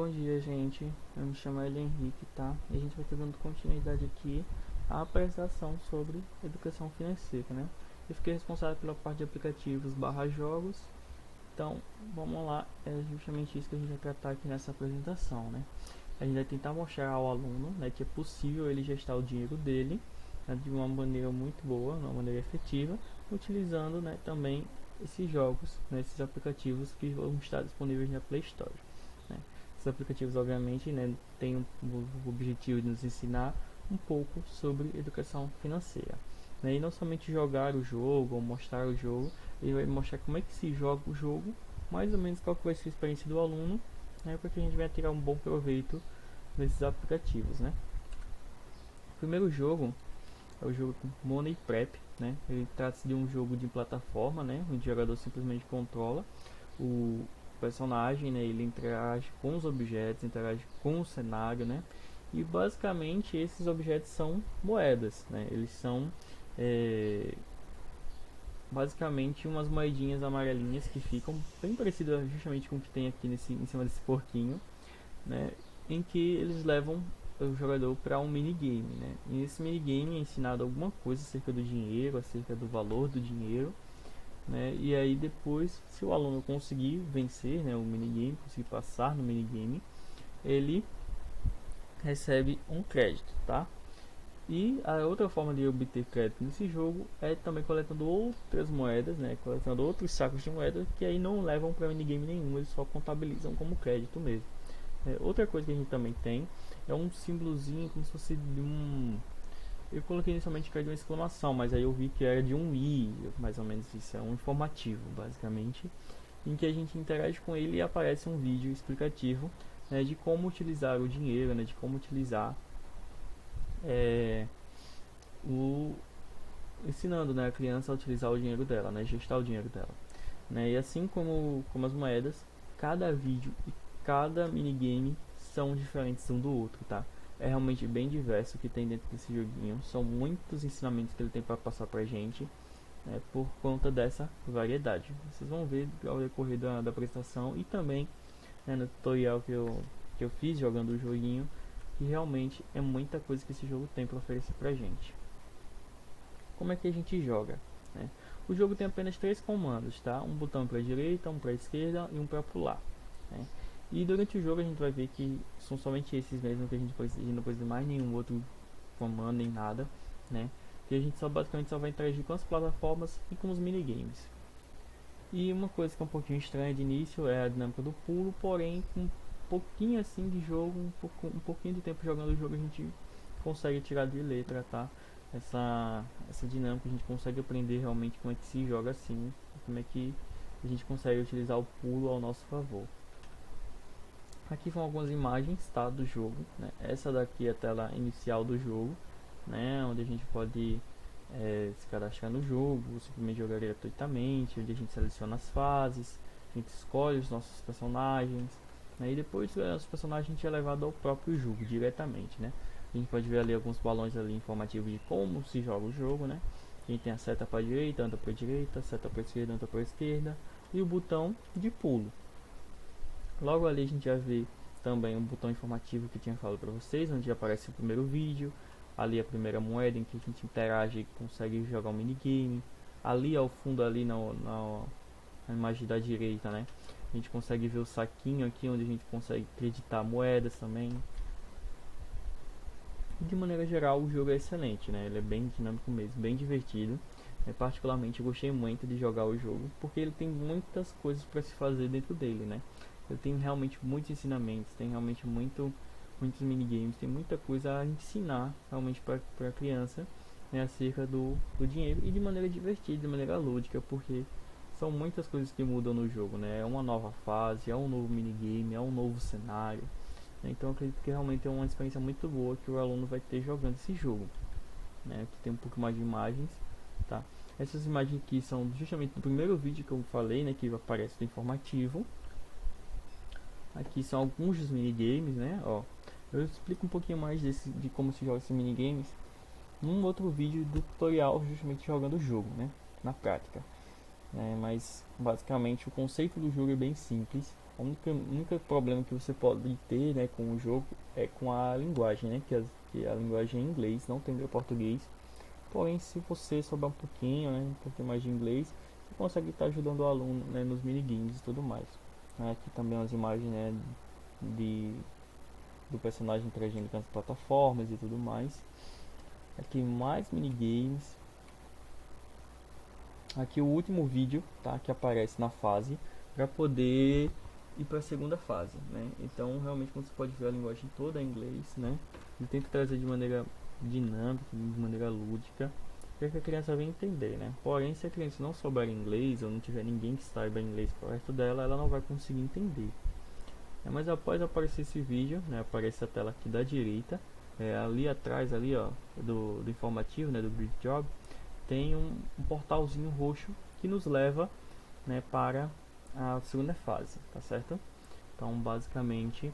Bom dia, gente. Eu me chamo Eli Henrique, tá? E a gente vai estar dando continuidade aqui à apresentação sobre educação financeira, né? Eu fiquei responsável pela parte de aplicativos barra jogos. Então, vamos lá. É justamente isso que a gente vai tratar aqui nessa apresentação, né? A gente vai tentar mostrar ao aluno, né, que é possível ele gestar o dinheiro dele, né, de uma maneira muito boa, de uma maneira efetiva, utilizando, né, também esses jogos, né, esses aplicativos que vão estar disponíveis na Play Store, né. Esses aplicativos, obviamente, né, têm o objetivo de nos ensinar um pouco sobre educação financeira, né, e não somente jogar o jogo ou mostrar o jogo, ele vai mostrar como é que se joga o jogo, mais ou menos qual que vai ser a experiência do aluno, né, para que a gente venha tirar um bom proveito nesses aplicativos, né. O primeiro jogo é o jogo Money Prep, né. Ele trata-se de um jogo de plataforma, né, onde o jogador simplesmente controla o personagem, né, ele interage com os objetos, interage com o cenário, né, e basicamente esses objetos são moedas, né, eles são é, basicamente umas moedinhas amarelinhas que ficam bem parecidas justamente com o que tem aqui em cima desse porquinho, né, em que eles levam o jogador para um minigame, né? E nesse minigame é ensinado alguma coisa acerca do dinheiro, acerca do valor do dinheiro, né? E aí depois, se o aluno conseguir vencer, né, o minigame, conseguir passar no minigame, ele recebe um crédito, tá? E a outra forma de obter crédito nesse jogo é também coletando outras moedas, né? Coletando outros sacos de moedas que aí não levam para minigame nenhum, eles só contabilizam como crédito mesmo. Outra coisa que a gente também tem é um símbolozinho como se fosse de um. Eu coloquei inicialmente que era de uma exclamação, mas aí eu vi que era de um i, mais ou menos isso, é um informativo, basicamente, em que a gente interage com ele e aparece um vídeo explicativo, né, de como utilizar o dinheiro, né, de como utilizar é, o ensinando, né, a criança a utilizar o dinheiro dela, né, gestar o dinheiro dela, né, e assim como as moedas, cada vídeo e cada minigame são diferentes um do outro, tá? É realmente bem diverso o que tem dentro desse joguinho, são muitos ensinamentos que ele tem para passar pra gente, né, por conta dessa variedade. Vocês vão ver ao decorrer da apresentação e também, né, no tutorial que eu fiz jogando o joguinho, que realmente é muita coisa que esse jogo tem para oferecer pra gente. Como é que a gente joga, né? O jogo tem apenas três comandos, tá? Um botão para a direita, um para a esquerda e um para pular, né? E durante o jogo a gente vai ver que são somente esses mesmo que a gente não precisa de mais nenhum outro comando nem nada, né? Que a gente basicamente só vai interagir com as plataformas e com os minigames. E uma coisa que é um pouquinho estranha de início é a dinâmica do pulo, porém com um pouquinho assim de jogo, um pouquinho de tempo jogando o jogo a gente consegue tirar de letra, tá? Essa dinâmica a gente consegue aprender realmente como é que se joga assim, como é que a gente consegue utilizar o pulo ao nosso favor. Aqui vão algumas imagens, tá, do jogo, né? Essa daqui é a tela inicial do jogo, né, onde a gente pode se cadastrar no jogo, simplesmente jogar gratuitamente, onde a gente seleciona as fases, a gente escolhe os nossos personagens, né, e depois os personagens a gente é levado ao próprio jogo diretamente, né. A gente pode ver ali alguns balões ali informativos de como se joga o jogo, né. A gente tem a seta para a direita, anda para a direita, seta para a esquerda, anda para a esquerda, e o botão de pulo. Logo ali a gente já vê também um botão informativo que eu tinha falado para vocês, onde aparece o primeiro vídeo, ali a primeira moeda em que a gente interage e consegue jogar um minigame. Ali ao fundo, ali na imagem da direita, né? A gente consegue ver o saquinho aqui, onde a gente consegue acreditar moedas também. De maneira geral, o jogo é excelente, né? Ele é bem dinâmico mesmo, bem divertido. Particularmente, eu gostei muito de jogar o jogo, porque ele tem muitas coisas para se fazer dentro dele, né? Ele tem realmente muitos ensinamentos, tem realmente muitos minigames, tem muita coisa a ensinar realmente para a criança, né, acerca do dinheiro e de maneira divertida, de maneira lúdica, porque são muitas coisas que mudam no jogo, né? É uma nova fase, é um novo minigame, é um novo cenário. Então eu acredito que realmente é uma experiência muito boa que o aluno vai ter jogando esse jogo, né? Aqui tem um pouco mais de imagens, tá? Essas imagens aqui são justamente do primeiro vídeo que eu falei, né? Que aparece no informativo. Aqui são alguns dos minigames, né? Ó, eu explico um pouquinho mais de como se joga esses minigames num outro vídeo do tutorial, justamente jogando o jogo, né? Na prática. Mas basicamente o conceito do jogo é bem simples. única problema que você pode ter, né, com o jogo é com a linguagem, né, que a linguagem é em inglês, não tem o português. Porém, se você souber um pouquinho, né, um pouquinho mais de inglês, você consegue estar ajudando o aluno, né, nos minigames e tudo mais. Aqui também as imagens, né, de, do personagem interagindo com as plataformas e tudo mais. Aqui mais minigames. Aqui o último vídeo, tá, que aparece na fase para poder ir para a segunda fase, né? Então realmente como você pode ver a linguagem toda em inglês, né? Ele tenta trazer de maneira dinâmica, de maneira lúdica, para que a criança venha entender, né? Porém, se a criança não souber inglês ou não tiver ninguém que saiba inglês perto dela, ela não vai conseguir entender. Mas após aparecer esse vídeo, né, aparece a tela aqui da direita, ali atrás, ali, ó, do informativo, né, do Brief Job, tem um portalzinho roxo que nos leva, né, para a segunda fase, tá certo? Então, basicamente,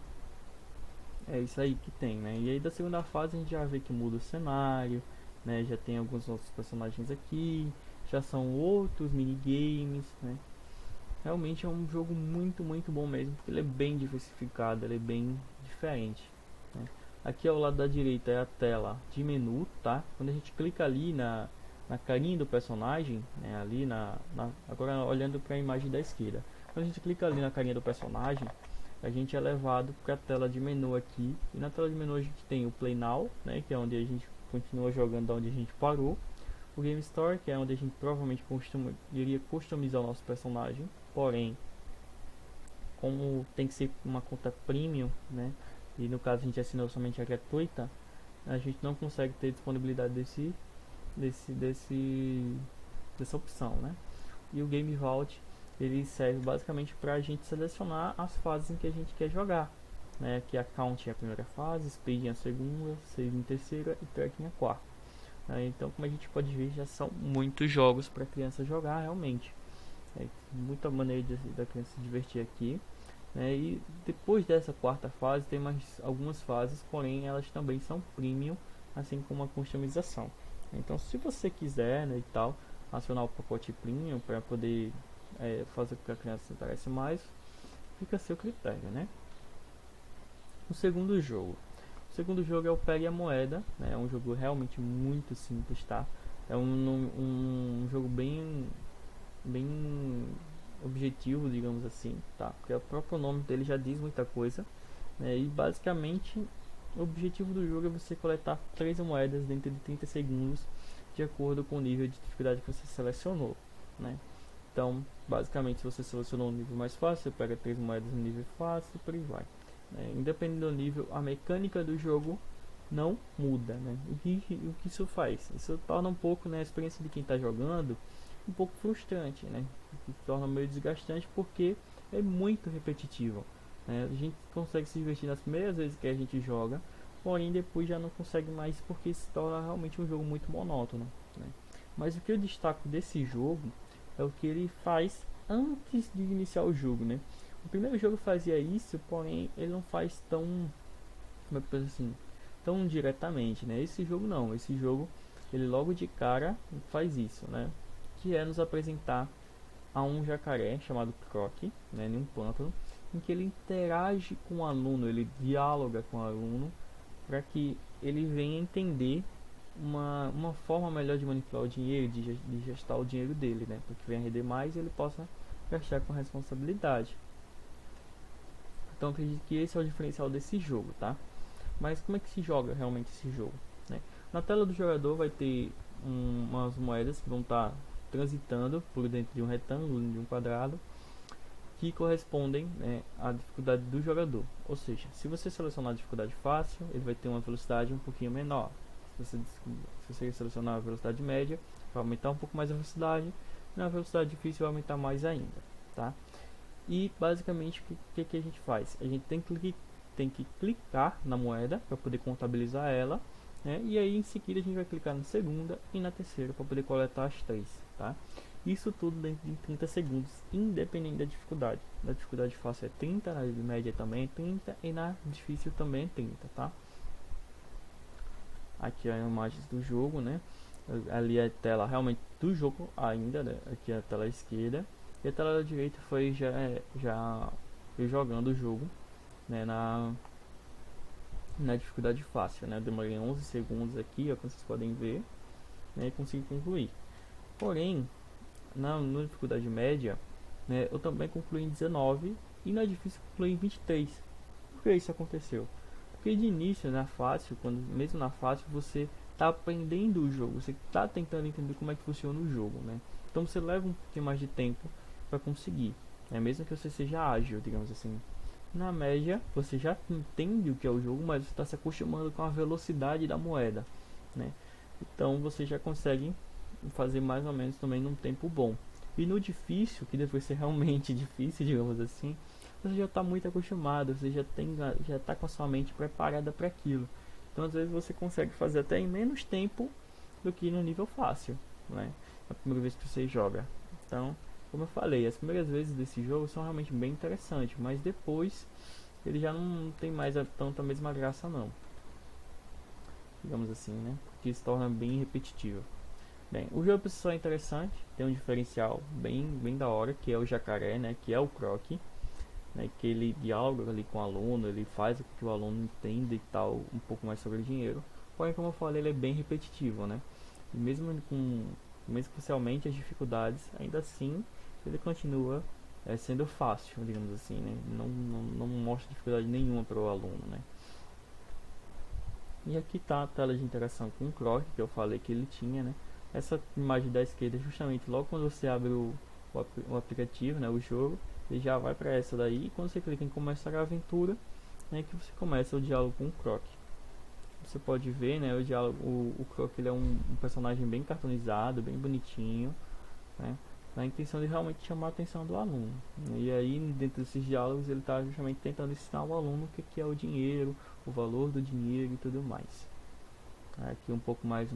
é isso aí que tem, né? E aí da segunda fase a gente já vê que muda o cenário, né? Já tem alguns outros personagens aqui, já são outros minigames, né? Realmente é um jogo muito bom mesmo, porque ele é bem diversificado, ele é bem diferente, né? Aqui ao lado da direita é a tela de menu, tá? Quando a gente clica ali na carinha do personagem, né? Ali agora olhando para a imagem da esquerda, quando a gente clica ali na carinha do personagem, a gente é levado para a tela de menu aqui, e na tela de menu a gente tem o Play Now, né? Que é onde a gente continua jogando onde a gente parou, o Game Store, que é onde a gente provavelmente iria customizar o nosso personagem, porém, como tem que ser uma conta premium, né? E no caso a gente assinou somente a gratuita, a gente não consegue ter disponibilidade dessa opção, né? E o Game Vault ele serve basicamente para a gente selecionar as fases em que a gente quer jogar, né? Que a Count é a primeira fase, Speed é a segunda, Save em terceira e Track em a quarta. Então, como a gente pode ver, já são muitos jogos para a criança jogar realmente. Muita maneira da criança se divertir aqui. E depois dessa quarta fase tem mais algumas fases, porém elas também são premium, assim como a customização. Então, se você quiser, né, e tal, acionar o pacote premium para poder fazer com que a criança se interesse mais, fica a seu critério, né? O segundo jogo. O segundo jogo é o Pegue a Moeda, né? É um jogo realmente muito simples, tá? É um jogo bem objetivo, digamos assim, tá? Porque o próprio nome dele já diz muita coisa, né? E basicamente o objetivo do jogo é você coletar 3 moedas dentro de 30 segundos, de acordo com o nível de dificuldade que você selecionou, né? Então, basicamente, se você selecionou um nível mais fácil, você pega 3 moedas no nível fácil e por aí vai. Independente do nível, a mecânica do jogo não muda, né? O que isso faz? Isso torna um pouco, né, a experiência de quem está jogando um pouco frustrante, né? Que torna meio desgastante porque é muito repetitivo, né? A gente consegue se divertir nas primeiras vezes que a gente joga, porém depois já não consegue mais porque se torna realmente um jogo muito monótono, né? Mas o que eu destaco desse jogo é o que ele faz antes de iniciar o jogo, né? O primeiro jogo fazia isso, porém ele não faz tão, como é que eu penso assim, tão diretamente, né? Esse jogo não, esse jogo ele logo de cara faz isso, né? Que é nos apresentar a um jacaré chamado Croc, né, em um pântano, em que ele interage com o aluno, ele dialoga com o aluno para que ele venha entender uma forma melhor de manipular o dinheiro, de gestar o dinheiro dele, né, para que venha render mais e ele possa gastar com responsabilidade. Então acredito que esse é o diferencial desse jogo, tá? Mas como é que se joga realmente esse jogo, né? Na tela do jogador vai ter umas moedas que vão estar transitando por dentro de um retângulo, de um quadrado, que correspondem, né, à dificuldade do jogador. Ou seja, se você selecionar a dificuldade fácil, ele vai ter uma velocidade um pouquinho menor. Se você selecionar a velocidade média, vai aumentar um pouco mais a velocidade. E na velocidade difícil vai aumentar mais ainda, tá? E basicamente o que a gente faz? A gente tem que clicar na moeda para poder contabilizar ela, né? E aí em seguida a gente vai clicar na segunda e na terceira para poder coletar as 3, tá? Isso tudo dentro de 30 segundos, independente da dificuldade. Na dificuldade fácil é 30, na média também é 30 e na difícil também é 30, tá? Aqui as imagens do jogo, né? Ali é a tela realmente do jogo ainda, né? Aqui é a tela esquerda. E a tela da direita foi já eu jogando o jogo, né, na dificuldade fácil, né? Eu demorei 11 segundos aqui, ó, como vocês podem ver, né, e consegui concluir. Porém, na dificuldade média, né, eu também concluí em 19 e na difícil concluí em 23. Por que isso aconteceu? Porque de início, na fácil, mesmo na fácil, você está aprendendo o jogo, você está tentando entender como é que funciona o jogo, né? Então você leva um pouquinho mais de tempo para conseguir, né? Mesmo que você seja ágil, digamos assim. Na média, você já entende o que é o jogo, mas você está se acostumando com a velocidade da moeda, né? Então você já consegue fazer mais ou menos também num tempo bom. E no difícil, que deve ser realmente difícil, digamos assim, você já está muito acostumado, você já está com a sua mente preparada para aquilo. Então às vezes você consegue fazer até em menos tempo do que no nível fácil, né? A primeira vez que você joga. Então, como eu falei, as primeiras vezes desse jogo são realmente bem interessantes, mas depois ele já não tem mais tanta mesma graça não, digamos assim, né? Porque se torna bem repetitivo. Bem, o jogo por si só é interessante, tem um diferencial bem da hora, que é o jacaré, né? Que é o Croc, né, que ele dialoga ali com o aluno, ele faz com que o aluno entenda e tal um pouco mais sobre o dinheiro. Porém, como eu falei, ele é bem repetitivo, né? E mesmo que você aumente as dificuldades, ainda assim ele continua sendo fácil, digamos assim, né? Não mostra dificuldade nenhuma para o aluno, né? E aqui está a tela de interação com o Croc, que eu falei que ele tinha, né? Essa imagem da esquerda, justamente logo quando você abre o aplicativo, né, o jogo, ele já vai para essa daí. E quando você clica em começar a aventura, é que você começa o diálogo com o Croc. Você pode ver, né, o Croc, ele é um personagem bem cartoonizado, bem bonitinho, né, na intenção de realmente chamar a atenção do aluno. E aí, dentro desses diálogos, ele está justamente tentando ensinar ao aluno o que é o dinheiro, o valor do dinheiro e tudo mais. Aqui um pouco mais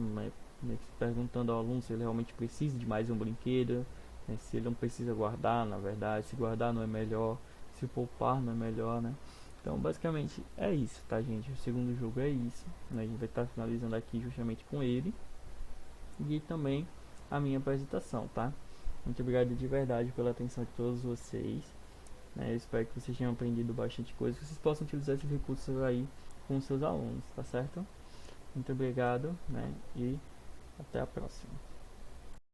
perguntando ao aluno se ele realmente precisa de mais um brinquedo, né, se ele não precisa guardar, na verdade, se guardar não é melhor, se poupar não é melhor, né? Então basicamente é isso, tá, gente? O segundo jogo é isso, né? A gente vai estar finalizando aqui justamente com ele e também a minha apresentação, tá? Muito obrigado de verdade pela atenção de todos vocês, né? Eu espero que vocês tenham aprendido bastante coisa, que vocês possam utilizar esses recursos aí com seus alunos, tá certo? Muito obrigado, né? E até a próxima.